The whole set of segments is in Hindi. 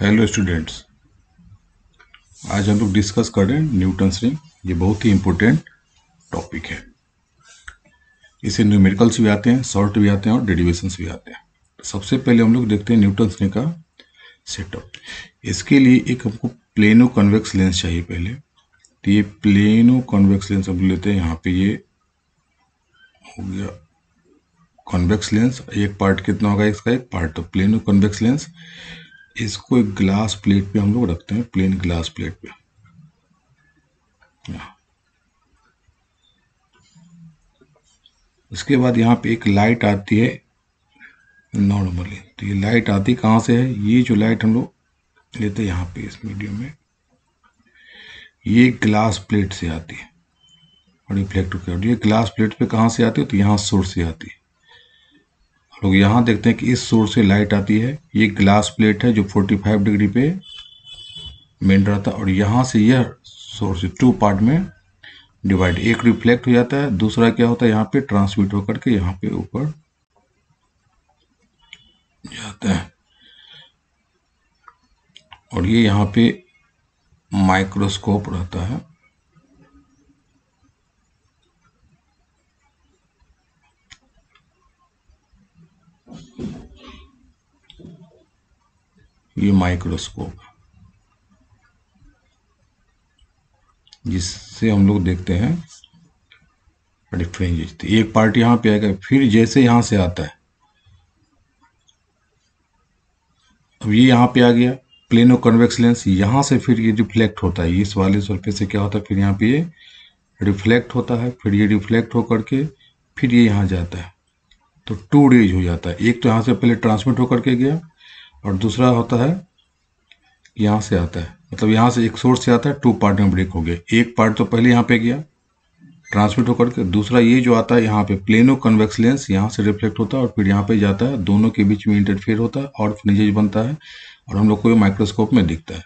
हेलो स्टूडेंट्स, आज हम लोग डिस्कस कर रहे हैं न्यूटन्स रिंग। ये बहुत ही इम्पोर्टेंट टॉपिक है। इसे न्यूमेरिकल्स भी आते हैं, शॉर्ट भी आते हैं और डेरिवेशंस भी आते हैं। तो सबसे पहले हम लोग देखते हैं न्यूटन्स रिंग का सेटअप। इसके लिए एक हमको प्लेनो कन्वेक्स लेंस चाहिए पहले। तो ये प्लेनो कन्वेक्स लेंस हम लेते हैं। यहाँ पे ये हो गया कन्वेक्स लेंस। एक पार्ट कितना होगा इसका? एक पार्ट। तो प्लेनो कन्वेक्स लेंस, इसको एक ग्लास प्लेट पे हम लोग रखते हैं, प्लेन ग्लास प्लेट पे। उसके बाद यहाँ पे एक लाइट आती है नॉर्मली। तो ये लाइट आती कहाँ से है? ये जो लाइट हम लोग लेते हैं यहाँ पे इस मीडियम में, ये ग्लास प्लेट से आती है और रिफ्लेक्ट होकर। और ये ग्लास प्लेट पे कहाँ से आती है? तो यहाँ सोर्स से आती है। हम लोग यहाँ देखते हैं कि इस सोर्स से लाइट आती है। ये ग्लास प्लेट है जो 45 डिग्री पे मेन रहता है, और यहाँ से यह सोर्स 2 पार्ट में डिवाइड। एक रिफ्लेक्ट हो जाता है, दूसरा क्या होता है यहाँ पे ट्रांसमिट होकर के यहाँ पे ऊपर जाता है। और ये यहाँ पे माइक्रोस्कोप रहता है। ये माइक्रोस्कोप जिससे हम लोग देखते हैं फ्रिंजेस। तो एक पार्ट यहाँ पे आएगा, फिर जैसे यहाँ से आता है, अब ये यहाँ पे आ गया प्लेनो कन्वेक्स लेंस। यहाँ से फिर ये रिफ्लेक्ट होता है, इस वाले सरफेस से क्या होता है, फिर यहाँ पे ये रिफ्लेक्ट होता है, फिर ये रिफ्लेक्ट होकर के फिर ये यहाँ जाता है। तो 2 रेज हो जाता है। एक तो यहाँ से पहले ट्रांसमिट होकर के गया, और दूसरा होता है यहाँ से आता है। मतलब यहाँ से एक सोर्स से आता है, 2 पार्ट में ब्रेक हो गया। एक पार्ट तो पहले यहाँ पे गया ट्रांसमिट होकर के, दूसरा ये जो आता है यहाँ पे प्लेनो कन्वेक्स लेंस, यहाँ से रिफ्लेक्ट होता है और फिर यहाँ पे जाता है। दोनों के बीच में इंटरफेयर होता है और फ्रिंजेज बनता है, और हम लोग को ये माइक्रोस्कोप में दिखता है।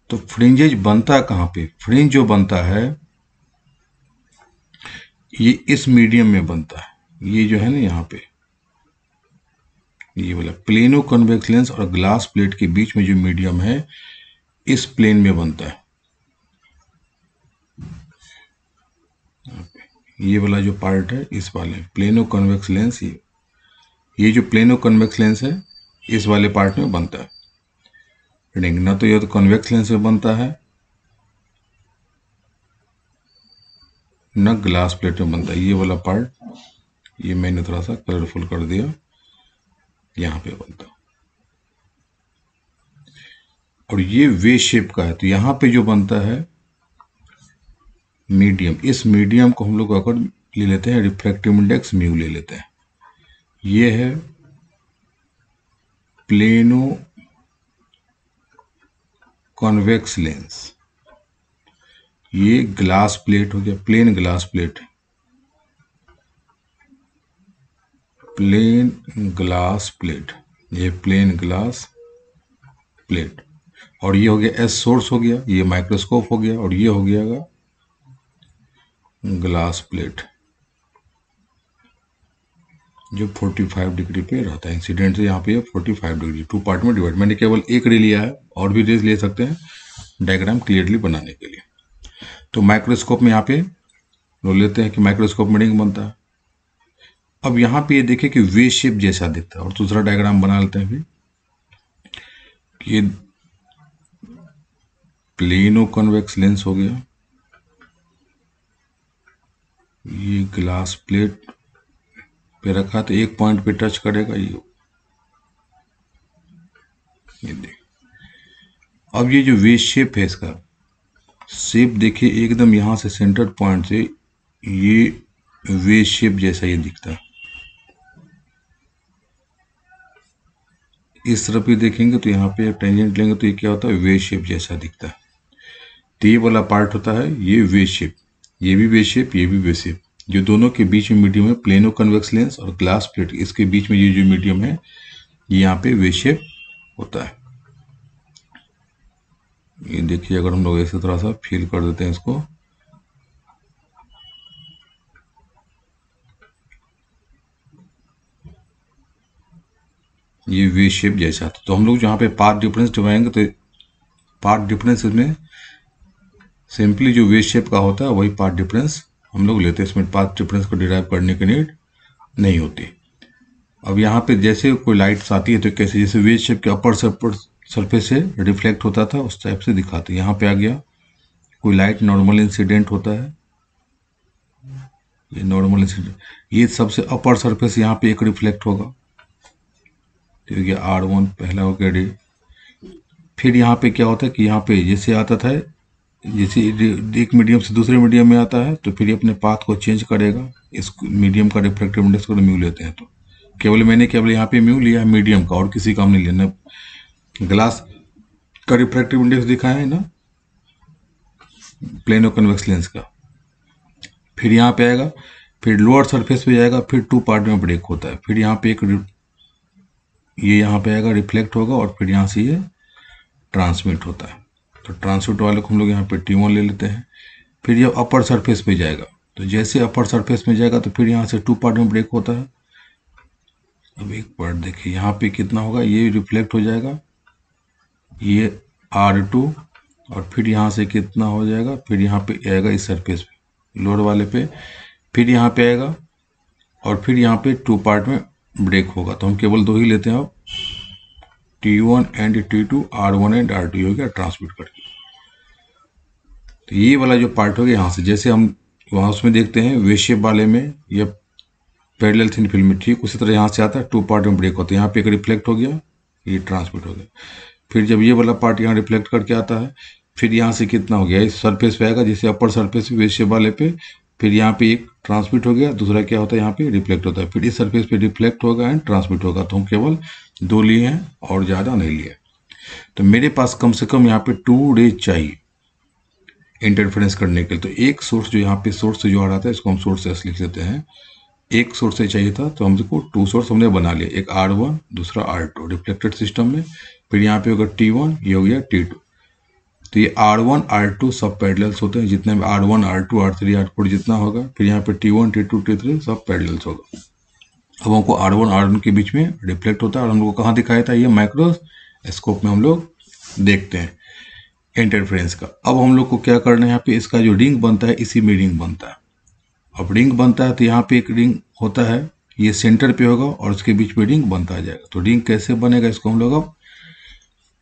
तो फ्रिंजेज बनता है कहाँ पे? फ्रिंज जो बनता है ये इस मीडियम में बनता है। ये जो है ना यहाँ पे, ये वाला प्लेनो कन्वेक्स लेंस और ग्लास प्लेट के बीच में जो मीडियम है, इस प्लेन में बनता है। ये वाला जो पार्ट है, इस वाले प्लेनो कन्वेक्स लेंस, ये जो प्लेनो कन्वेक्स लेंस है इस वाले पार्ट में बनता है रिंग। ना तो ये तो कन्वेक्स लेंस में बनता है, न ग्लास प्लेट में बनता है। ये वाला पार्ट, ये मैंने थोड़ा सा कलरफुल कर दिया, यहाँ पे बनता है। और ये वे शेप का है। तो यहाँ पे जो बनता है मीडियम, इस मीडियम को हम लोग अगर ले लेते हैं रिफ्रैक्टिव इंडेक्स म्यू ले लेते हैं। ये है प्लेनो कॉन्वेक्स लेंस। ये ग्लास प्लेट हो गया, plane glass plate, plane glass plate, ये प्लेन ग्लास प्लेट। और ये हो गया एस सोर्स हो गया, ये माइक्रोस्कोप हो गया, और ये हो गया ग्लास प्लेट जो 45 डिग्री पे रहता है। इंसिडेंट से यहाँ पे 45 डिग्री, 2 पार्ट में डिवाइड। मैंने केवल एक रे लिया है, और भी रेज ले सकते हैं डायग्राम क्लियरली बनाने के लिए। तो माइक्रोस्कोप में यहाँ पे लोग लेते हैं कि माइक्रोस्कोप में रिंग बनता है। अब यहाँ पे ये देखिए कि वे शेप जैसा दिखता है। और दूसरा डायग्राम बना लेते हैं फिर। ये प्लेनो कन्वेक्स लेंस हो गया, ये ग्लास प्लेट पे रखा तो एक पॉइंट पे टच करेगा ये देख। अब ये जो वे शेप है, इसका शेप देखिए एकदम यहाँ से सेंटर पॉइंट से ये वे शेप जैसा ये दिखता है। इस तरफ भी देखेंगे तो यहाँ पे टेंजेंट लेंगे तो ये क्या होता है, वे शेप जैसा दिखता है। तो ये वाला पार्ट होता है ये वे शेप, ये भी वे शेप, ये भी वे शेप। जो दोनों के बीच में मीडियम है प्लेनो कन्वेक्स लेंस और ग्लास प्लेट, इसके बीच में ये जो मीडियम है ये यहाँ पे वे शेप होता है। ये देखिए, अगर हम लोग ऐसे थोड़ा सा फील कर देते हैं इसको, ये वे शेप जैसा था। तो हम लोग जहाँ पे पाथ डिफरेंस दिखाएंगे तो पाथ डिफरेंस इसमें सिंपली जो वे शेप का होता है वही पाथ डिफरेंस हम लोग लेते हैं, इसमें पाथ डिफरेंस को डिराइव करने की नीड नहीं होती। अब यहाँ पे जैसे कोई लाइट्स आती है तो कैसे, जैसे वे शेप के अपर सरफेस से रिफ्लेक्ट होता था उस टाइप से दिखाते। यहाँ पे आ गया कोई लाइट नॉर्मल इंसिडेंट होता है, ये नॉर्मल इंसिडेंट, ये सबसे अपर सरफेस यहाँ पे एक रिफ्लेक्ट होगा, ठीक है, R1 पहला हो गया डी। फिर यहाँ पे क्या होता है कि यहाँ पे जैसे आता था, जैसे एक मीडियम से दूसरे मीडियम में आता है तो फिर ये अपने पाथ को चेंज करेगा। इस मीडियम का रिफ्रैक्टिव इंडेक्स को म्यू लेते हैं, तो मैंने केवल यहाँ पे म्यू लिया है मीडियम का, और किसी का हम नहीं लेना। ग्लास का रिफ्रैक्टिव इंडेक्स दिखाया है ना प्लेनो कन्वेक्स लेंस का। फिर यहाँ पे आएगा, फिर लोअर सरफेस पे जाएगा, फिर 2 पार्ट में ब्रेक होता है। फिर यहाँ पे ये यहाँ पे आएगा रिफ्लेक्ट होगा, और फिर यहाँ से ये ट्रांसमिट होता है। तो ट्रांसमिट वाले को हम लोग यहाँ पे T1 ले लेते हैं। फिर ये अपर सरफेस पे जाएगा, तो जैसे अपर सरफेस में जाएगा तो फिर यहाँ से 2 पार्ट में ब्रेक होता है। अब एक पार्ट देखिए यहाँ पे कितना होगा, ये रिफ्लेक्ट हो जाएगा, ये R2, और फिर यहाँ से कितना हो जाएगा, फिर यहाँ पे आएगा इस सरफेस पे लोअर वाले पे, फिर यहाँ पे आएगा, और फिर यहाँ पे 2 पार्ट में ब्रेक होगा। तो हम केवल 2 ही लेते हैं अब, T1 and T2, R1 and R2 हो गया ट्रांसमिट करके। तो ये वाला जो पार्ट हो गया यहाँ से, जैसे हम वहाँ उसमें देखते हैं वे शेप वाले में ये पैरेलल थिन फिल्म में, ठीक उसी तरह यहाँ से आता है 2 पार्ट में ब्रेक होता है। यहाँ पे एक रिफ्लेक्ट हो गया, ये ट्रांसमिट हो गया। फिर जब ये वाला पार्ट यहाँ रिफ्लेक्ट करके आता है, फिर यहाँ से कितना हो गया, इस सरफेस पे आएगा, जैसे अपर सरफेस वे शेप वाले पे, फिर यहाँ पे एक ट्रांसमिट हो गया, दूसरा क्या होता है यहाँ पे रिफ्लेक्ट होता है। फिर इस सरफेस पे रिफ्लेक्ट होगा एंड ट्रांसमिट होगा। तो हम केवल 2 लिए हैं और ज़्यादा नहीं लिए। तो मेरे पास कम से कम यहाँ पे 2 रेज चाहिए इंटरफेरेंस करने के लिए। तो एक सोर्स जो यहाँ पे सोर्स से जो आ रहा था, इसको हम सोर्स एस लिख लेते हैं। एक सोर्स से चाहिए था तो हमको 2 सोर्स हमने बना लिया, एक R1 दूसरा R2 रिफ्लेक्टेड सिस्टम में। फिर यहाँ पे होगा T1, ये हो गया T2। तो ये R1 R2 सब पैरेलल्स होते हैं, जितने में R1 R2 R3 R4 जितना होगा। फिर यहाँ पे T1 T2 T3 सब पैरेलल्स होगा। अब हमको R1 R1 के बीच में रिफ्लेक्ट होता है, और हम लोग को कहाँ दिखाया था, ये माइक्रोस्कोप में हम लोग देखते हैं इंटरफेरेंस का। अब हम लोग को क्या करना है, यहाँ पे इसका जो रिंग बनता है इसी में रिंग बनता है। अब रिंग बनता है तो यहाँ पे एक रिंग होता है, ये सेंटर पे होगा और उसके बीच में रिंग बनता आ जाएगा। तो रिंग कैसे बनेगा इसको हम लोग अब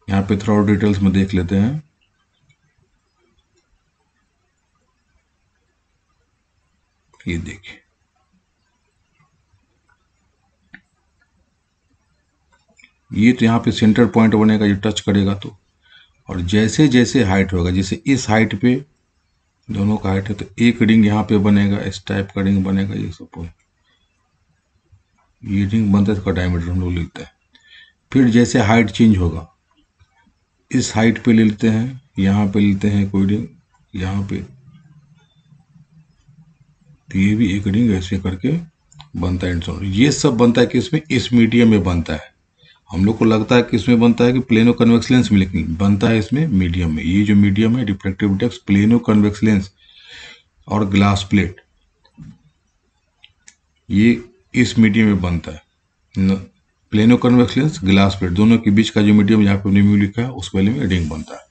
यहाँ पे थोड़ा और डिटेल्स में देख लेते हैं। ये देखिए, ये तो यहाँ पे सेंटर पॉइंट बनेगा, ये टच करेगा तो, और जैसे जैसे हाइट होगा, जैसे इस हाइट पे दोनों का हाइट है तो एक रिंग यहाँ पे बनेगा, इस टाइप का रिंग बनेगा। ये सपोज ये रिंग बनता है, इसका डायमीटर हम लोग लिखते हैं। फिर जैसे हाइट चेंज होगा, इस हाइट पे ले लेते हैं, यहाँ पे लेते हैं कोई रिंग यहाँ पे, तो ये भी एक रिंग ऐसे करके बनता है। ये सब बनता है कि इसमें इस मीडियम में बनता है। हम लोग को लगता है कि इसमें बनता है कि प्लेनो कन्वेक्स लेंस में, लेकिन बनता है इसमें मीडियम में। ये जो मीडियम है refractive index plano convex lens और ग्लास प्लेट, ये इस मीडियम में बनता है। Plano convex lens glass plate दोनों के बीच का जो मीडियम यहाँ पे म्यू लिखा है उस वाले में रिंग बनता है,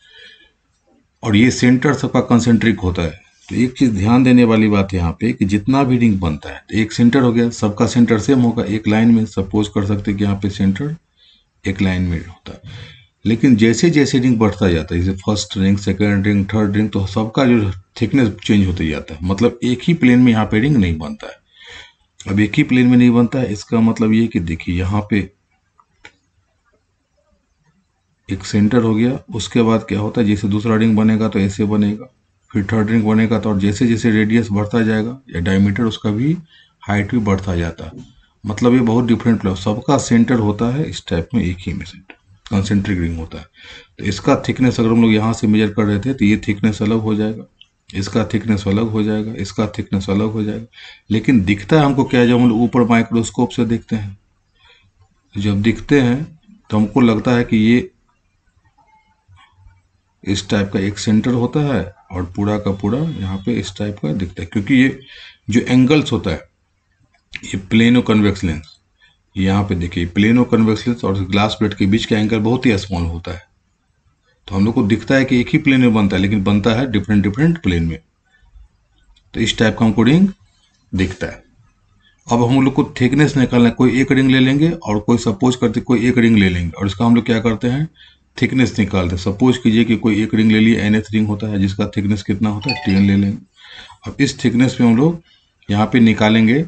और ये सेंटर सबका कंसेंट्रिक होता है। तो एक चीज ध्यान देने वाली बात है यहाँ पे कि जितना भी रिंग बनता है तो एक सेंटर हो गया, सबका सेंटर सेम होगा एक लाइन में। सपोज कर सकते हैं कि यहाँ पे सेंटर एक लाइन में होता है, लेकिन जैसे जैसे रिंग बढ़ता जाता है, जैसे first ring second ring third ring, तो सबका जो थिकनेस चेंज होते जाता है। मतलब एक ही प्लेन में यहाँ पे रिंग नहीं बनता है। अब एक ही प्लेन में नहीं बनता है, इसका मतलब ये कि देखिए यहाँ पे एक सेंटर हो गया, उसके बाद क्या होता है, जैसे दूसरा रिंग बनेगा तो ऐसे बनेगा, फिर थर्ड रिंग बनेगा तो, और जैसे जैसे रेडियस बढ़ता जाएगा या डायमीटर उसका भी हाइट भी बढ़ता जाता है। मतलब ये बहुत डिफरेंट प्लेन, सबका सेंटर होता है इस टाइप में, एक ही में सेंटर कंसेंट्रिक रिंग होता है। तो इसका थिकनेस अगर हम लोग यहाँ से मेजर कर रहे थे तो ये थिकनेस अलग हो जाएगा, इसका थिकनेस अलग हो जाएगा, इसका थिकनेस अलग हो जाएगा। लेकिन दिखता है हमको क्या, जब हम लोग ऊपर माइक्रोस्कोप से देखते हैं, जब दिखते हैं तो हमको लगता है कि ये इस टाइप का एक सेंटर होता है और पूरा का पूरा यहाँ पे इस टाइप का दिखता है, क्योंकि ये जो एंगल्स होता है ये प्लेनो कन्वेक्स लेंस, यहाँ पे देखिए प्लेन और कन्वेक्स लेंस और ग्लास प्लेट के बीच का एंगल बहुत ही स्मॉल होता है, तो हम लोग को दिखता है कि एक ही प्लेन में बनता है, लेकिन बनता है डिफरेंट डिफरेंट प्लेन में। तो इस टाइप का हमको रिंग दिखता है। अब हम लोग को थिकनेस निकालना है, कोई एक रिंग ले लेंगे और कोई सपोज करते कोई एक रिंग ले लेंगे और इसका हम लोग क्या करते हैं, थिकनेस निकालते हैं। सपोज कीजिए कि कोई एक रिंग ले लिए, NH रिंग होता है जिसका थिकनेस कितना होता है, 10 ले लेंगे। अब इस थिकनेस में हम लोग यहाँ पे निकालेंगे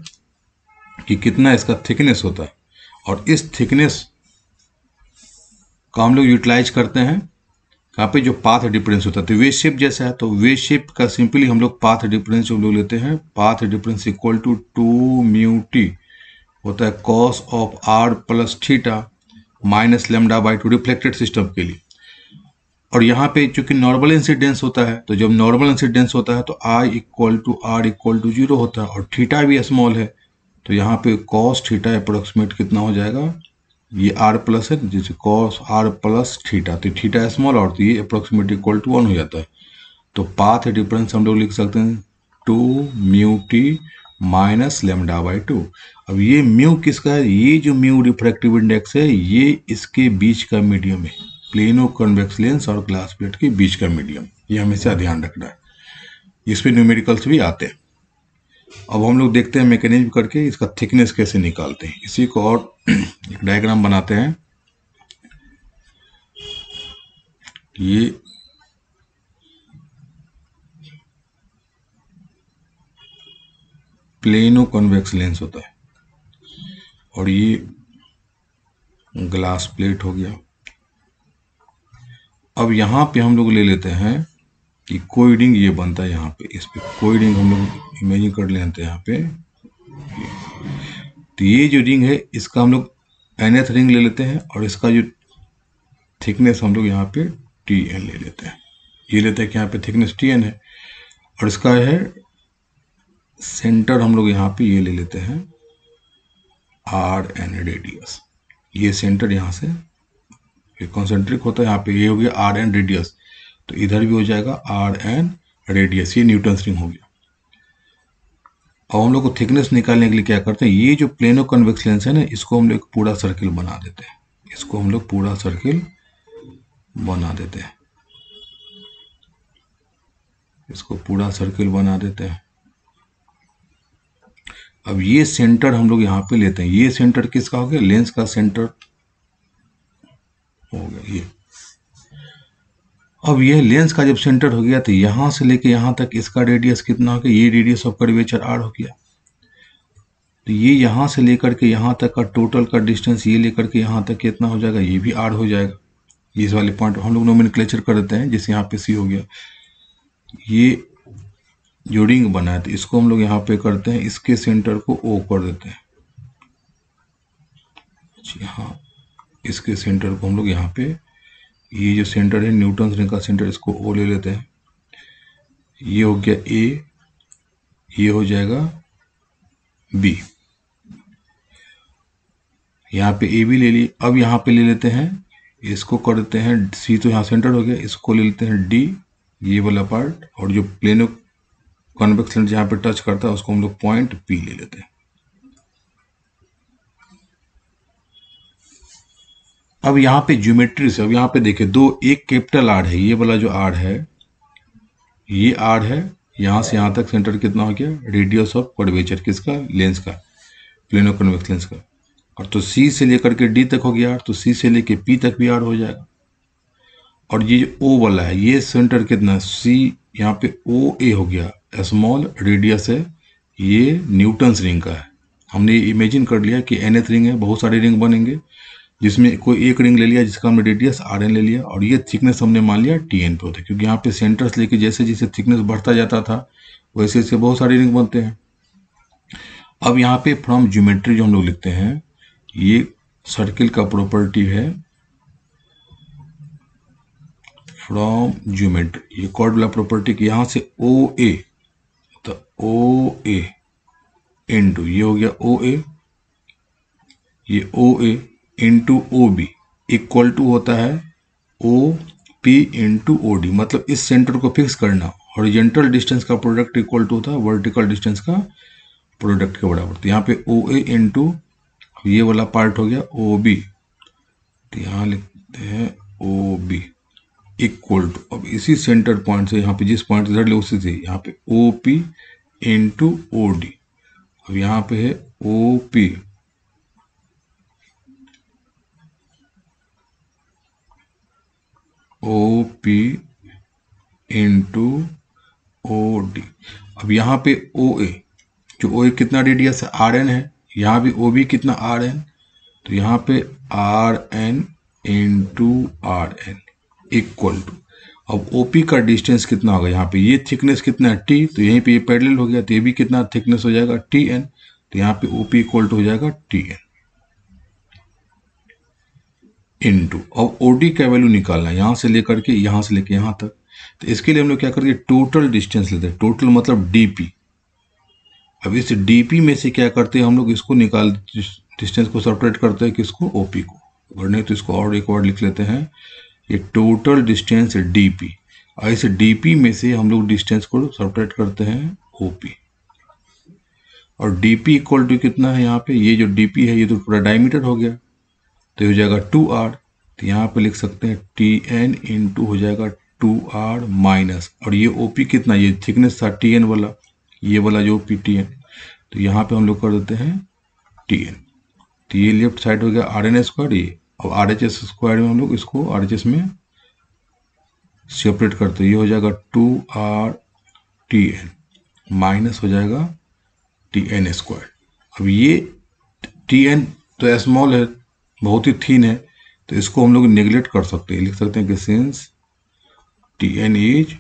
कि कितना इसका थिकनेस होता है, और इस थिकनेस का हम लोग यूटिलाइज करते हैं यहाँ पे जो पाथ डिफरेंस होता है। तो वे शेप जैसा है, तो वे शेप का सिंपली हम लोग पाथ डिफरेंस हम लोग लेते हैं। Path difference equal to 2 mu T होता है cos of r plus theta minus lambda by 2 reflected system के लिए। और यहाँ पे चूंकि नॉर्मल इंसिडेंस होता है, तो जब नॉर्मल इंसिडेंस होता है तो I equal to R equal to 0 होता है, और थीटा भी स्मॉल है, तो यहाँ पे कॉस थीटा अप्रोक्सीमेट कितना हो जाएगा, ये r प्लस है जैसे कॉस r प्लस थीटा, तो थीटा स्मॉल और तो ये अप्रोक्सीमेट इक्वल टू 1 हो जाता है। तो पाथ डिफरेंस हम लोग लिख सकते हैं 2 mu T minus lambda by 2। अब ये म्यू किसका है, ये जो म्यू रिफ्रैक्टिव इंडेक्स है ये इसके बीच का मीडियम है, प्लेनो कन्वेक्स लेंस और ग्लास प्लेट के बीच का मीडियम, ये हमेशा ध्यान रखना है। इस पे न्यूमेरिकल्स भी आते हैं। अब हम लोग देखते हैं मैकेनिज्म करके इसका थिकनेस कैसे निकालते हैं। इसी को और एक डायग्राम बनाते हैं। ये प्लेनो कन्वेक्स लेंस होता है और ये ग्लास प्लेट हो गया। अब यहाँ पे हम लोग ले लेते हैं कि कोई रिंग ये बनता है यहाँ पे, इस पे कोई रिंग हम लोग इमेजिन कर लेते हैं यहाँ पे। तो ये जो रिंग है इसका हम लोग nth रिंग ले लेते हैं और इसका जो थिकनेस हम लोग यहाँ पे Tn ले लेते हैं। ये लेते हैं कि यहाँ पे थिकनेस Tn है और इसका है सेंटर हम लोग यहाँ पे ये ले लेते हैं Rn रेडियस। ये सेंटर यहाँ से कॉन्सेंट्रिक होता है, यहाँ पे ये हो गया Rn रेडियस, तो इधर भी हो जाएगा Rn रेडियस। ये न्यूटन रिंग हो गया। अब हम लोग को थिकनेस निकालने के लिए क्या करते हैं, ये जो प्लेनो कन्वेक्स लेंस है ना, इसको हम लोग पूरा सर्किल बना देते हैं। इसको हम लोग पूरा सर्किल बना देते हैं, इसको पूरा सर्किल बना देते हैं। अब ये सेंटर हम लोग यहाँ पे लेते हैं। ये सेंटर किसका हो गया, लेंस का सेंटर हो गया ये। अब ये लेंस का जब सेंटर हो गया तो यहाँ से लेके यहाँ तक इसका रेडियस कितना हो गया, ये रेडियस ऑफ कर्वेचर r हो गया। तो ये यहाँ से लेकर के यहाँ तक का टोटल का डिस्टेंस ये लेकर के यहाँ तक कितना हो जाएगा, ये भी r हो जाएगा। इस वाले पॉइंट हम लोग नोमेनक्लेचर कर देते हैं, जैसे यहाँ पे c हो गया। ये जो रिंग बना है तो इसको हम लोग यहाँ पे करते हैं, इसके सेंटर को O कर देते हैं। हाँ, इसके सेंटर को हम लोग यहाँ पे, ये जो सेंटर है न्यूटन रिंग का सेंटर, इसको O ले लेते हैं। ये हो गया A, ये हो जाएगा B। यहाँ पे A भी ले ली। अब यहाँ पे ले लेते हैं, इसको कर देते हैं C, तो यहाँ सेंटर हो गया, इसको ले लेते हैं D, ये वाला पार्ट, और जो प्लेनो कॉन्वेक्स लेंस जहाँ पे टच करता है उसको हम लोग पॉइंट P ले लेते हैं। अब यहाँ पे ज्योमेट्री से, अब यहाँ पे देखिए दो, एक कैपिटल R है, ये वाला जो R है, ये R है, यहाँ से यहाँ तक सेंटर कितना हो गया, रेडियस ऑफ कर्वेचर किसका, लेंस का, प्लेनो कन्वेक्स लेंस का। और तो C से लेकर के D तक हो गया R, तो C से लेके P तक भी R हो जाएगा। और ये जो O वाला है, ये सेंटर कितना है, C, यहाँ पे OA हो गया, स्मॉल रेडियस है, ये न्यूटन्स रिंग का है। हमने इमेजिन कर लिया कि nth रिंग है, बहुत सारे रिंग बनेंगे, जिसमें कोई एक रिंग ले लिया जिसका हमने रेडियस Rn ले लिया, और ये थिकनेस हमने मान लिया Tn पे होता है, क्योंकि यहाँ पे सेंटर से लेके जैसे जैसे थिकनेस बढ़ता जाता था वैसे वैसे बहुत सारे रिंग बनते हैं। अब यहाँ पे फ्रॉम ज्योमेट्री जो हम लोग लिखते हैं, ये सर्किल का प्रॉपर्टी है फ्रॉम ज्योमेट्री, ये कॉर्ड वाला प्रॉपर्टी की, यहाँ से OA, तो OA इंटू ये हो गया OA, ये OA into OB equal to होता है OP इंटू OD। मतलब इस सेंटर को फिक्स करना, हॉरिजॉन्टल डिस्टेंस का प्रोडक्ट इक्वल टू होता है वर्टिकल डिस्टेंस का प्रोडक्ट के बराबर। तो यहाँ पे OA इंटू अब ये वाला पार्ट हो गया ओ बी, तो यहाँ लिखते हैं ओ बी इक्वल टू, अब इसी सेंटर पॉइंट से यहाँ पे जिस पॉइंट से उसी से यहाँ पे O P into O D. अब यहाँ पे है O P into O D. अब यहाँ पे ओ ए, जो ओ ए कितना रेडियस है आर एन है, यहाँ भी ओ बी कितना आर एन, तो यहाँ पे R N into R N equal to, अब ओपी का डिस्टेंस कितना होगा, यहाँ पे ये थिकनेस कितना है टी, तो यहीं पे ये पैरेलल हो गया, तो ये भी कितना थिकनेस हो जाएगा टी एन, तो यहाँ पे ओपी इक्वल टू हो जाएगा टी एन इनटू, अब ओडी का वैल्यू निकालना है यहाँ से लेकर के यहाँ तक। तो इसके लिए हम लोग क्या करेंगे, टोटल डिस्टेंस लेते हैं, टोटल मतलब डीपी। अब इस डीपी में से क्या करते हैं हम लोग, इसको निकाल डिस्टेंस को सेपरेट करते हैं किसको, ओपी को, अगर नहीं तो इसको और एक बार लिख लेते हैं, ये टोटल डिस्टेंस डीपी, और इस डीपी में से हम लोग डिस्टेंस को सेपरेट करते हैं ओपी। और डीपी इक्वल टू कितना है यहाँ पे, ये जो डीपी है ये तो पूरा डायमीटर हो गया, तो हो जाएगा 2r, तो यहाँ पे लिख सकते हैं टी एन इंटू हो जाएगा 2r माइनस, और ये ओपी कितना, ये थिकनेस था टी एन वाला, ये वाला जो ओपी टी एन, तो यहाँ पे हम लोग कर देते हैं टी एन, तो ये लेफ्ट साइड हो गया आर एन स्क्वायर, ये अब आर एच एस स्क्वायर में हम लोग इसको आर एच एस में सेपरेट करते हैं, ये हो जाएगा 2r टी एन माइनस हो जाएगा टी एन स्क्वायर। अब ये टी एन तो स्मॉल है, बहुत ही थीन है, तो इसको हम लोग नेग्लेक्ट कर सकते हैं, लिख सकते हैं कि since T N is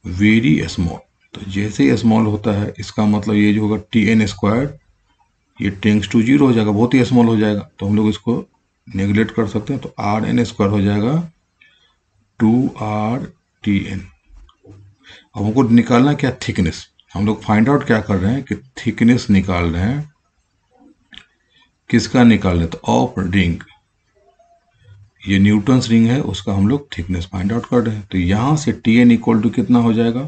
very small, तो जैसे ही स्मॉल होता है इसका मतलब ये जो होगा टी एन स्क्वायर ये टेंड्स टू 0 हो जाएगा, बहुत ही स्मॉल हो जाएगा, तो हम लोग इसको नेग्लेक्ट कर सकते हैं, तो आर एन स्क्वायर हो जाएगा 2r टी एन। अब हमको निकालना क्या, थिकनेस, हम लोग फाइंड आउट क्या कर रहे हैं कि थिकनेस निकाल रहे हैं, किसका निकाल रहे, तो ऑफ रिंग, ये न्यूटन्स रिंग है उसका हम लोग थिकनेस फाइंड आउट कर रहे हैं, तो यहाँ से टी एन इक्वल टू कितना हो जाएगा,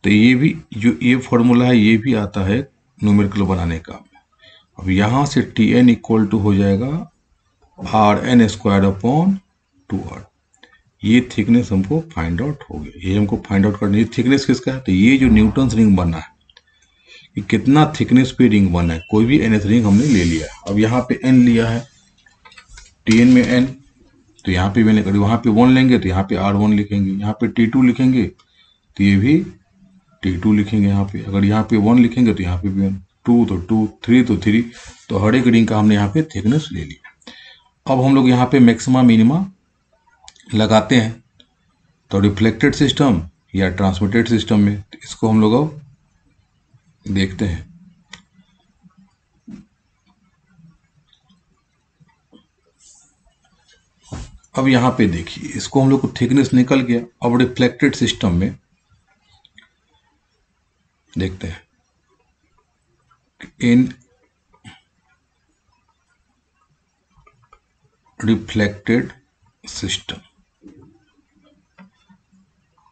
तो ये भी जो ये फॉर्मूला है ये भी आता है न्यूमेरिकल बनाने का। अब यहाँ से टी एन इक्वल टू हो जाएगा are N square upon 2r, ये थिकनेस हमको फाइंड आउट हो गया, ये हमको फाइंड आउट करना है, ये थिकनेस किसका है, तो ये जो न्यूटन्स रिंग बना है कि कितना थिकनेस पे रिंग बना है, कोई भी nth रिंग हमने ले लिया। अब यहाँ पे n लिया है, Tn में n, तो यहाँ पे मैंने करी, वहाँ पे 1 लेंगे तो यहाँ पे R1 लिखेंगे, यहाँ पे T2 लिखेंगे तो ये भी T2 लिखेंगे यहाँ पे, अगर यहाँ पे 1 लिखेंगे तो यहाँ पे भी 1, 2 तो 2, 3 तो 3, तो हर एक रिंग का हमने यहाँ पे थिकनेस ले लिया। अब हम लोग यहाँ पे मैक्सिमा मिनिमा लगाते हैं, तो रिफ्लेक्टेड सिस्टम या ट्रांसमिटेड सिस्टम में, तो इसको हम लोग अब देखते हैं। अब यहाँ पे देखिए, इसको हम लोग को थिकनेस निकल गया, अब रिफ्लेक्टेड सिस्टम में देखते हैं, इन रिफ्लेक्टेड सिस्टम,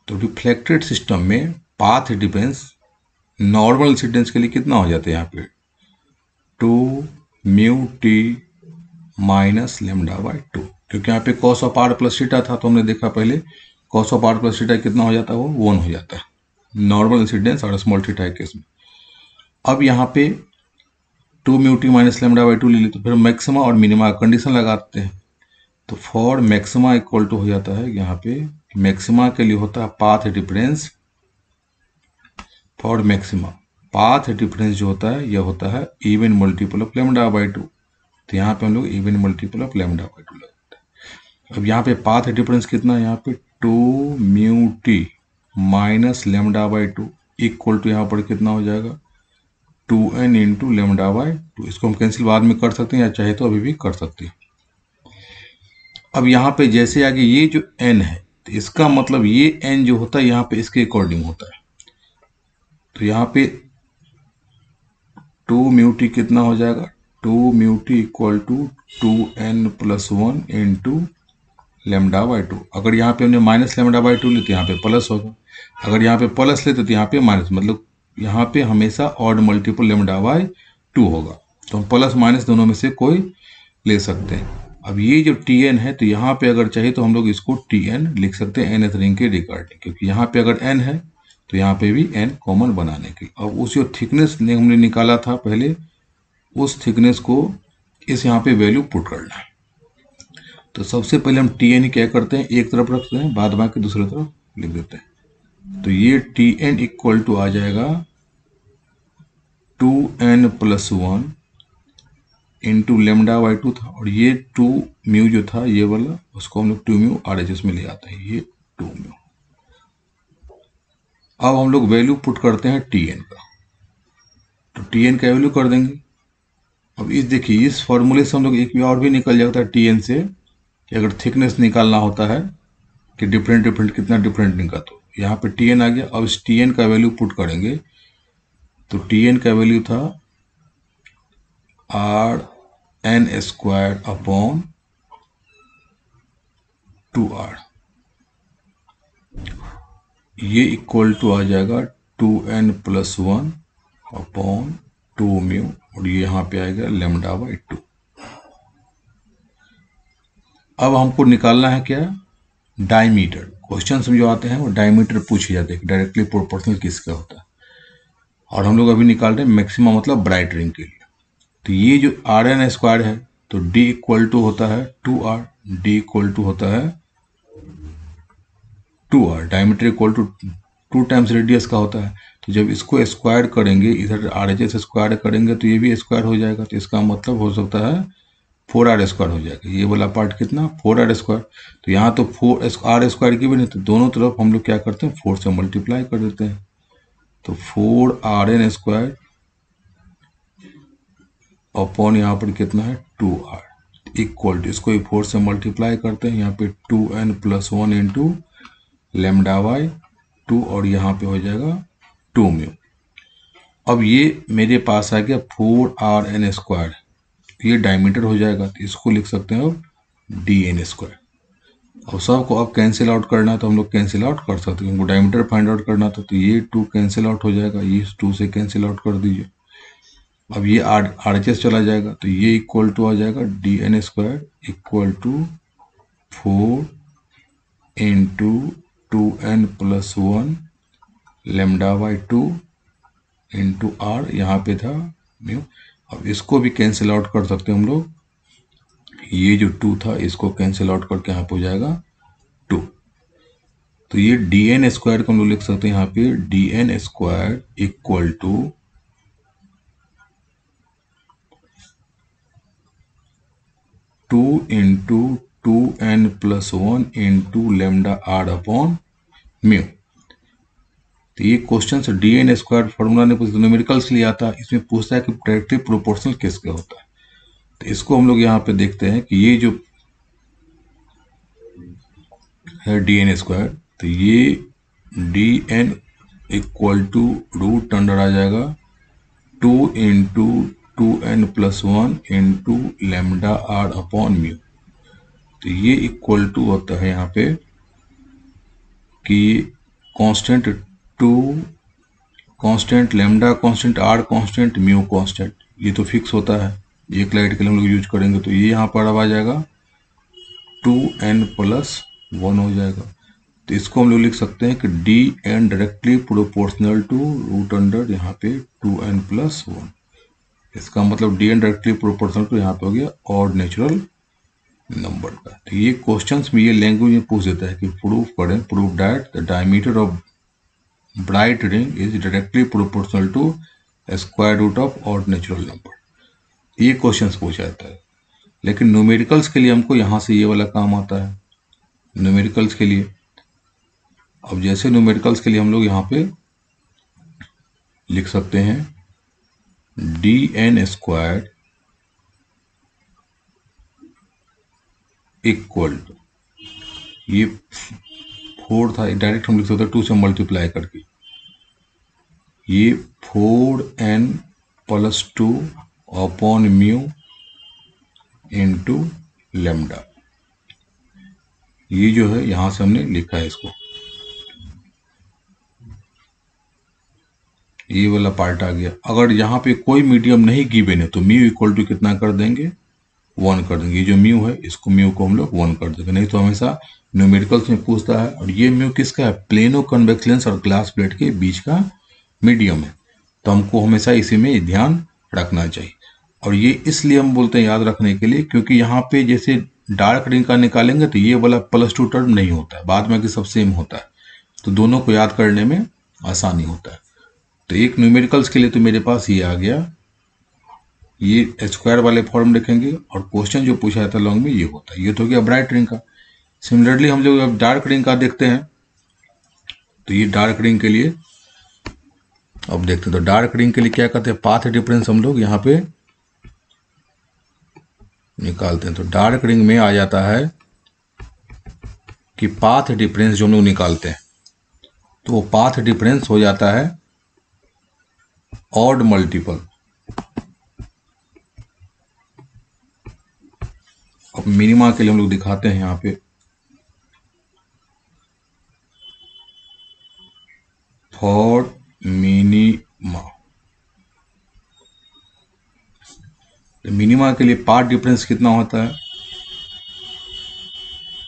तो रिफ्लेक्टेड सिस्टम में पाथ डिफरेंस नॉर्मल इंसिडेंस के लिए कितना हो जाता है, यहाँ पे 2 mu T minus lambda by 2, क्योंकि यहाँ पे cos of R plus theta था, तो हमने देखा पहले cos of R plus theta कितना हो जाता है, वो 1 हो जाता है नॉर्मल इंसिडेंस और स्मॉल थीटा के केस में। अब यहाँ पे 2 mu T minus lambda by 2 ले ली, तो फिर मैक्सिमा और मिनिमा कंडीशन लगाते हैं, तो फॉर मैक्सिमा इक्वल टू हो जाता है, यहाँ पे मैक्सिमा के लिए होता है path difference, for maxima path difference जो होता है यह होता है even multiple of lambda by 2, तो यहाँ पे हम लोग even multiple of lambda by 2 लगाते हैं। अब यहाँ पे पाथ डिफरेंस कितना है, यहाँ पे 2 mu T minus lambda by 2 equal to यहाँ पर कितना हो जाएगा 2n इंटू लेमडा बाई 2, इसको हम कैंसिल बाद में कर सकते हैं या चाहे तो अभी भी कर सकते हैं। अब यहाँ पे जैसे आगे ये जो n है, तो इसका मतलब ये n जो होता है यहाँ पे इसके अकॉर्डिंग होता है, तो यहाँ पे 2 म्यू टी कितना हो जाएगा, 2 mu T equal to 2n plus 1 into lambda by 2, अगर यहाँ पे हमने माइनस लेमडा बाई 2 ली तो यहाँ पे प्लस होगा, अगर यहाँ पे प्लस लेते तो यहाँ पे माइनस, मतलब यहाँ पे हमेशा ऑड मल्टीपल लेमडा बाई 2 होगा। तो हम प्लस माइनस दोनों में से कोई ले सकते हैं। अब ये जो टी एन है, तो यहाँ पे अगर चाहिए तो हम लोग इसको टी एन लिख सकते हैं nth रिंग के रिगार्डिंग, क्योंकि यहाँ पे अगर n है तो यहाँ पे भी n कॉमन बनाने के। अब उस जो थिकनेस हमने निकाला था पहले, उस थिकनेस को इस यहाँ पे वैल्यू पुट करना है। तो सबसे पहले हम टी एन क्या करते हैं, एक तरफ रखते हैं, बाद बाकी दूसरी तरफ लिख देते हैं। तो ये टी एन इक्वल टू आ जाएगा 2n+1 इंटू लेमडा बाई 2 था, और ये 2 म्यू जो था ये वाला, उसको हम लोग 2 म्यू RHS में ले आते हैं, ये 2 म्यू। अब हम लोग वैल्यू पुट करते हैं टी एन का, तो टी एन का वैल्यू कर देंगे। अब इस देखिए, इस फॉर्मूले से हम लोग एक और भी निकल जाता है टी एन से, कि अगर थिकनेस निकालना होता है कि डिफरेंट कितना डिफरेंट निकला, तो यहाँ पे टी एन आ गया। अब इस टी एन का वैल्यू पुट करेंगे, तो टी एन का वैल्यू था RN² अपॉन 2R, ये इक्वल टू आ जाएगा 2n+1 अपॉन 2 म्यू, और ये यहाँ पे आएगा लेमडा बाई 2। अब हमको निकालना है क्या, डायमीटर। क्वेश्चन में जो आते हैं वो डायमीटर पूछे जाते हैं, डायरेक्टली प्रोपोर्शनल किसका होता है, और हम लोग अभी निकाल रहे हैं मैक्सिमम मतलब ब्राइट रिंग के लिए। तो ये जो RN² है, तो D इक्वल टू होता है 2R, D इक्वल टू होता है 2R, diameter equal to 2 times radius का होता है। तो जब इसको स्क्वायर करेंगे, इधर RHS स्क्वायर करेंगे तो ये भी स्क्वायर हो जाएगा, तो इसका मतलब हो सकता है 4R² हो जाएगा। ये वाला पार्ट कितना, 4R²। तो यहाँ तो 4R² की भी नहीं, तो दोनों तरफ हम लोग क्या करते हैं, 4 से मल्टीप्लाई कर देते हैं। तो 4RN² अपॉन यहाँ पर कितना है 2R इक्वल टू, इसको 4 से मल्टीप्लाई करते हैं, यहाँ पे 2n+1 इंटू लेमडा बाई 2, और यहाँ पे हो जाएगा 2 म्यू। अब ये मेरे पास आ गया 4RN², ये डायमीटर हो जाएगा, तो इसको लिख सकते हैं अब DN²। और सबको अब कैंसिल आउट करना है, तो हम लोग कैंसिल आउट कर सकते हैं, हमको डायमीटर फाइंड आउट करना था, तो ये 2 कैंसिल आउट हो जाएगा, ये 2 से कैंसिल आउट कर दीजिए। अब ये RHS चला जाएगा, तो ये इक्वल टू आ जाएगा DN² equal to 4 into 2n+1 lambda by 2 into R, यहाँ पे था म्यू। अब इसको भी कैंसिल आउट कर सकते हैं हम लोग, ये जो 2 था इसको कैंसिल आउट करके यहाँ पे हो जाएगा 2। तो ये DN² को हम लोग लिख सकते हैं यहाँ पे DN² equal to 2 into 2n+1 into lambda R upon mu. तो ये क्वेश्चन से DN² फॉर्मूला ने पूछा, न्यूमेरिकल्स के लिए आता है, इसमें पूछता है कि डायरेक्टली प्रोपोर्शनल किसका होता है। तो इसको हम लोग यहाँ पे देखते हैं कि ये जो है DN², तो ये DN equal to root under आ जाएगा 2 into 2n+1 into lambda R upon mu. तो ये इक्वल टू होता है यहाँ पे कि constant 2, constant lambda, constant R, constant mu, constant, ये तो फिक्स होता है, एक लाइट के लिए हम लोग यूज करेंगे। तो ये यहाँ पर अब आ जाएगा 2n+1 हो जाएगा। तो इसको हम लोग लिख सकते हैं कि DN directly proportional to root under यहाँ पे 2n+1। इसका मतलब DN डायरेक्टली प्रोपोर्शनल टू यहाँ पे हो गया ऑड नेचुरल नंबर का। तो ये क्वेश्चंस में ये लैंग्वेज में पूछ देता है कि प्रूफ करें, proof that the diameter of bright ring is directly proportional to square root of odd natural number. ये क्वेश्चंस पूछा जाता है, लेकिन न्यूमेरिकल्स के लिए हमको यहाँ से ये वाला काम आता है न्यूमेरिकल्स के लिए। अब जैसे न्यूमेरिकल्स के लिए हम लोग यहाँ पे लिख सकते हैं DN² इक्वल टू, ये 4 था, डायरेक्ट हम लिख सकते हैं 2 से मल्टीप्लाई करके, ये 4n+2 upon mu into lambda. ये जो है यहां से हमने लिखा है इसको, ये वाला पार्ट आ गया। अगर यहाँ पे कोई मीडियम नहीं गिवन है तो म्यू इक्वल टू कितना कर देंगे, 1 कर देंगे। ये जो म्यू है इसको म्यू को हम लोग 1 कर देंगे, नहीं तो हमेशा न्यूमेरिकल्स में पूछता है। और ये म्यू किसका है, प्लेनो कन्वेक्स लेंस और ग्लास प्लेट के बीच का मीडियम है, तो हमको हमेशा इसी में ध्यान रखना चाहिए। और ये इसलिए हम बोलते हैं याद रखने के लिए, क्योंकि यहाँ पे जैसे डार्क रिंग का निकालेंगे तो ये वाला +2 टर्म नहीं होता है, बाद में कि सब सेम होता है, तो दोनों को याद करने में आसानी होता है। तो एक न्यूमेरिकल्स के लिए तो मेरे पास ये आ गया, ये स्क्वायर वाले फॉर्म लिखेंगे और क्वेश्चन जो पूछा था लॉन्ग में ये होता है। ये तो हो गया ब्राइट रिंग का। सिमिलरली हम लोग अब डार्क रिंग का देखते हैं, तो ये डार्क रिंग के लिए अब देखते हैं। तो डार्क रिंग के लिए क्या कहते हैं, पाथ डिफरेंस हम लोग यहाँ पे निकालते हैं। तो डार्क रिंग में आ जाता है कि पाथ डिफरेंस जो हम लोग निकालते हैं, तो वो पाथ डिफरेंस हो जाता है ऑड मल्टीपल। अब मिनिमा के लिए हम लोग दिखाते हैं यहाँ पे, फॉर मिनिमा। मिनिमा के लिए पाथ डिफरेंस कितना होता है,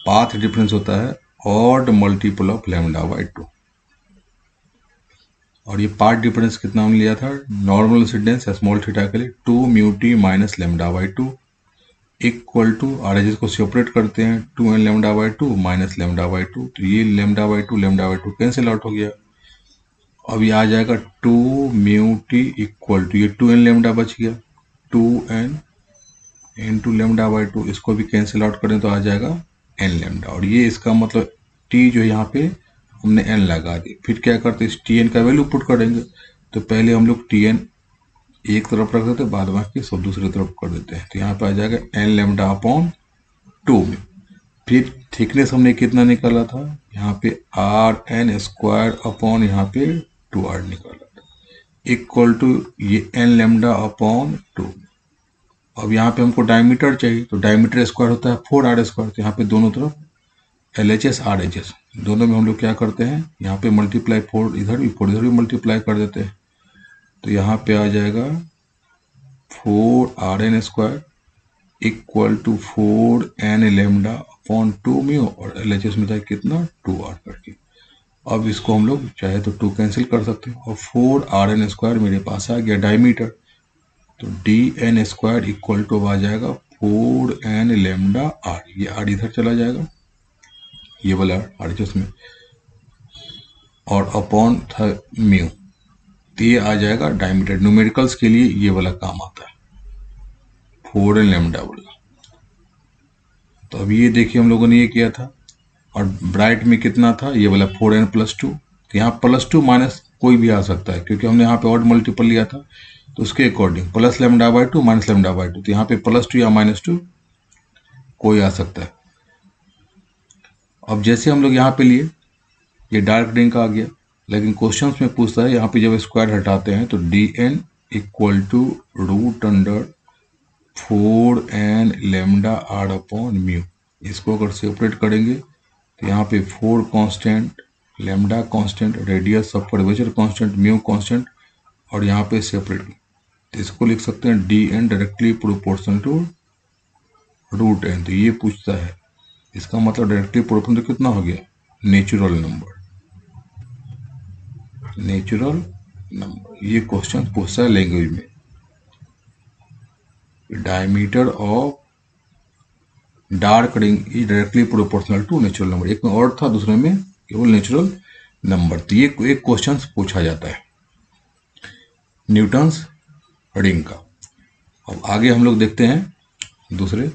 पाथ डिफरेंस होता है ऑड मल्टीपल ऑफ λ/2। और ये पाथ डिफरेंस कितना हमने लिया था, नॉर्मल इंसिडेंस स्मॉल थीटा के लिए 2 μt minus λ/2 equal to, RHS को सेपरेट करते हैं, 2n λ/2 माइनस λ/2, तो ये λ/2 कैंसिल आउट हो गया। अब ये आ जाएगा 2 μt इक्वल टू, ये 2n λ बच गया, 2n इंटू λ/2, इसको भी कैंसिल आउट करें तो आ जाएगा n λ। और ये इसका मतलब t जो यहाँ पे हमने n लगा दी। फिर क्या करते हैं, इस tn का वैल्यू पुट करेंगे। तो पहले हम लोग tn एक तरफ रख देते हैं, बाद बाकी सब दूसरी तरफ कर देते हैं। तो यहाँ पे आ जाएगा n λ/2 में। फिर थिकनेस हमने कितना निकाला था, यहाँ पे Rn² अपॉन यहाँ पे 2r निकाला था, इक्वल टू ये n λ/2। अब यहाँ पे हमको डायमीटर चाहिए, तो डायमीटर स्क्वायर होता है 4r²। तो यहाँ पे दोनों तरफ LHS RHS दोनों में हम लोग क्या करते हैं, यहाँ पे मल्टीप्लाई 4 इधर भी 4 इधर भी मल्टीप्लाई कर देते हैं। तो यहाँ पे आ जाएगा 4Rn² equal to 4n λ/2 mu, और LHS में था कितना 2r करके। अब इसको हम लोग चाहे तो 2 कैंसिल कर सकते हैं, और 4Rn² मेरे पास आ गया डायमीटर। तो dn² इक्वल टू आ जाएगा 4n λ/r, ये r इधर चला जाएगा, ये वाला RHS में, और अपॉन था म्यू, तो ये आ जाएगा डायमीटर। न्यूमेरिकल्स के लिए ये वाला काम आता है 4n λ वाला। तो अब ये देखिए हम लोगों ने ये किया था, और ब्राइट में कितना था, ये वाला 4n+2। तो यहाँ +2 माइनस कोई भी आ सकता है, क्योंकि हमने यहाँ पे ऑड मल्टीपल लिया था, तो उसके अकॉर्डिंग प्लस λ/2 माइनस λ/2, तो यहाँ पे +2 या -2 कोई आ सकता है। अब जैसे हम लोग यहाँ पे लिए, ये डार्क रिंग का आ गया, लेकिन क्वेश्चंस में पूछता है यहाँ पे जब स्क्वायर हटाते हैं तो dn equal to √4n λ/r upon mu. इसको अगर सेपरेट करेंगे तो यहाँ पे 4 constant, lambda constant, radius of curvature constant, mu constant, और यहाँ पे सेपरेट, तो इसको लिख सकते हैं dn directly proportional to √n। तो ये पूछता है, इसका मतलब डायरेक्टली प्रोपोर्शनल कितना हो गया, नेचुरल नंबर, नेचुरल नंबर। ये क्वेश्चन पूछता है लैंग्वेज में, diameter of dark ring is directly proportional to natural number. एक में और था, दूसरे में केवल नेचुरल नंबर। तो ये एक क्वेश्चन पूछा जाता है न्यूटन्स रिंग का। अब आगे हम लोग देखते हैं दूसरे